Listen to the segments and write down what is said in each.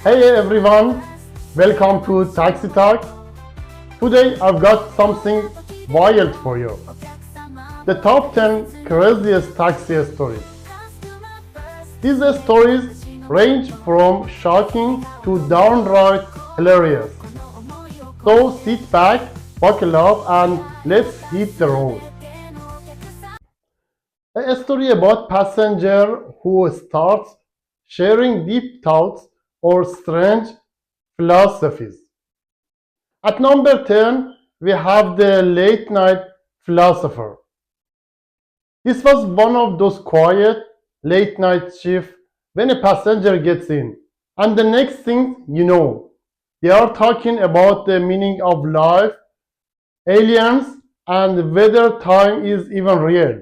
Hey everyone, welcome to Taxi Talk. Today I've got something wild for you. The top 10 craziest taxi stories. These stories range from shocking to downright hilarious. So sit back, buckle up, and let's hit the road. A story about passenger who starts sharing deep thoughts or strange philosophies. At number 10, we have the late night philosopher. This was one of those quiet late night shifts when a passenger gets in, and the next thing you know, they are talking about the meaning of life, aliens, and whether time is even real.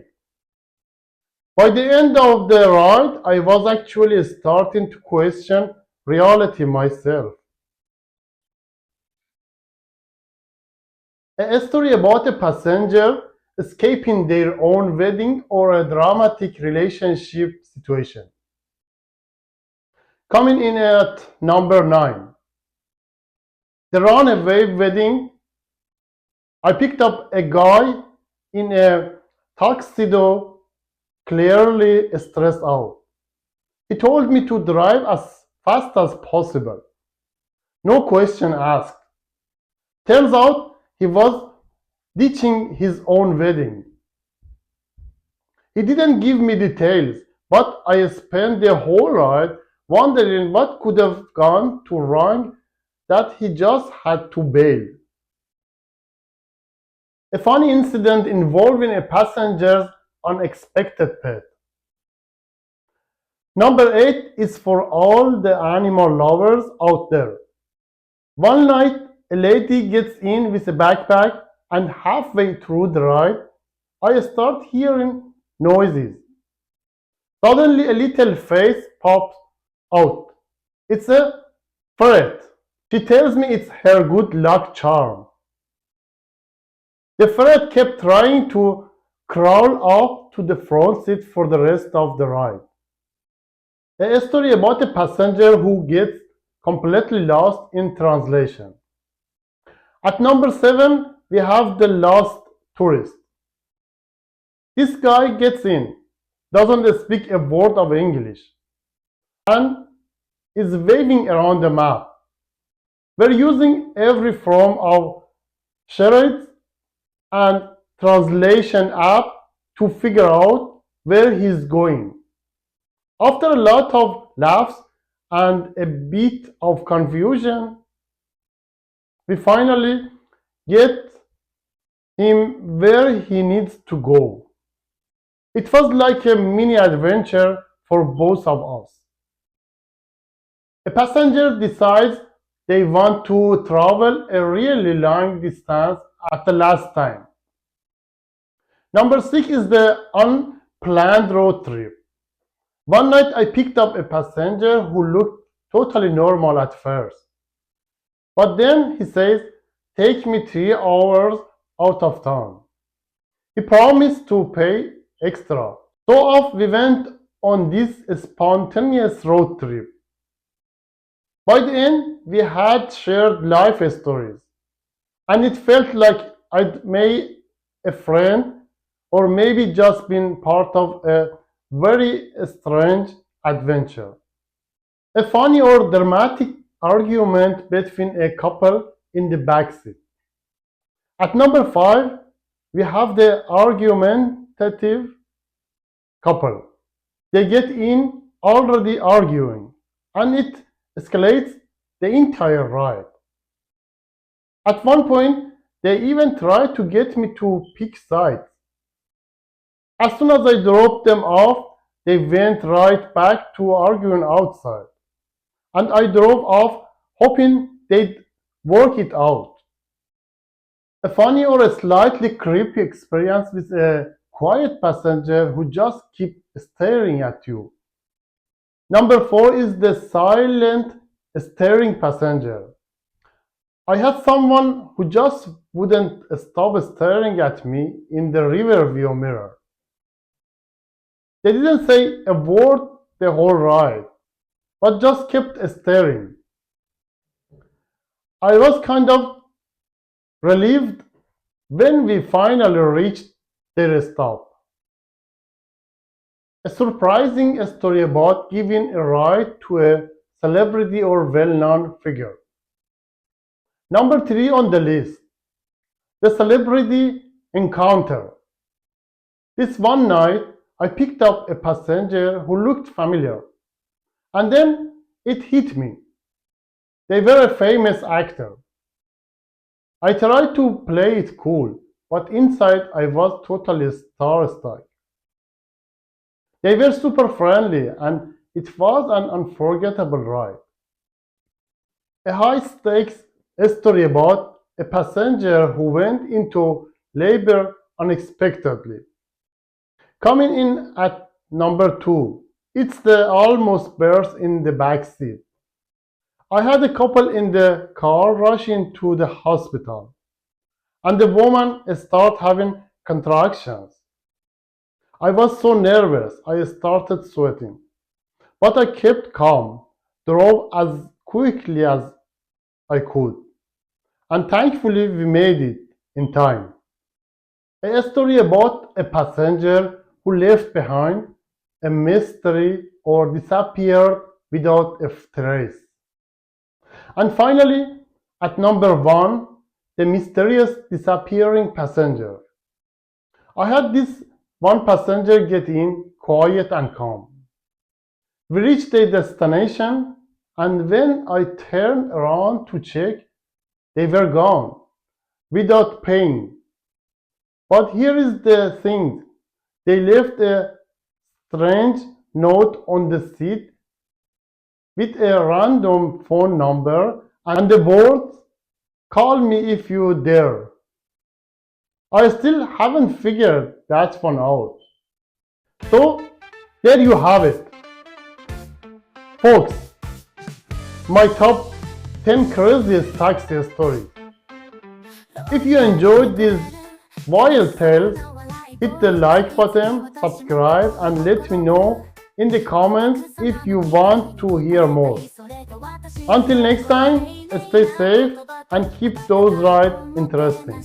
By the end of the ride, I was actually starting to question reality myself. A story about a passenger escaping their own wedding or a dramatic relationship situation. Coming in at number 9, the runaway wedding. I picked up a guy in a tuxedo, clearly stressed out. He told me to drive as fast as possible. No question asked. Turns out he was ditching his own wedding. He didn't give me details, but I spent the whole ride wondering what could have gone too wrong that he just had to bail. A funny incident involving a passenger's unexpected pet. Number 8 is for all the animal lovers out there. One night, a lady gets in with a backpack, and halfway through the ride, I start hearing noises. Suddenly, a little face pops out. It's a ferret. She tells me it's her good luck charm. The ferret kept trying to crawl up to the front seat for the rest of the ride. A story about a passenger who gets completely lost in translation. At number 7, we have the lost tourist. This guy gets in, doesn't speak a word of English, and is waving around the map. We're using every form of charades and translation app to figure out where he's going. After a lot of laughs and a bit of confusion, we finally get him where he needs to go. It was like a mini adventure for both of us. A passenger decides they want to travel a really long distance at the last time. Number 6 is the unplanned road trip. One night I picked up a passenger who looked totally normal at first. But then he says, take me 3 hours out of town. He promised to pay extra. So off we went on this spontaneous road trip. By the end, we had shared life stories, and it felt like I'd made a friend or maybe just been part of a very strange adventure. A funny or dramatic argument between a couple in the backseat. At number 5, we have the argumentative couple. They get in already arguing, and it escalates the entire ride. At one point, they even tried to get me to pick sides. As soon as I dropped them off, they went right back to arguing outside, and I drove off hoping they'd work it out. A funny or a slightly creepy experience with a quiet passenger who just keeps staring at you. Number 4 is the silent staring passenger. I had someone who just wouldn't stop staring at me in the rear view mirror. They didn't say a word the whole ride, but just kept staring. I was kind of relieved when we finally reached their stop. A surprising story about giving a ride to a celebrity or well-known figure. Number three on the list, the celebrity encounter. This one night, I picked up a passenger who looked familiar, and then it hit me. They were a famous actor. I tried to play it cool, but inside I was totally starstruck. They were super friendly, and it was an unforgettable ride. A high stakes story about a passenger who went into labor unexpectedly. Coming in at number two, it's the almost birth in the back seat. I had a couple in the car rushing to the hospital, and the woman started having contractions. I was so nervous, I started sweating. But I kept calm, drove as quickly as I could, and thankfully we made it in time. A story about a passenger who left behind a mystery or disappeared without a trace. And finally, at number one, the mysterious disappearing passenger. I had this one passenger get in quiet and calm. We reached the destination, and when I turned around to check, they were gone without paying. But here is the thing, they left a strange note on the seat with a random phone number and the words, "Call me if you dare." I still haven't figured that one out. So, there you have it, folks. My top 10 craziest taxi stories. If you enjoyed these wild tales, hit the like button, subscribe, and let me know in the comments if you want to hear more. Until next time, stay safe and keep those rides interesting.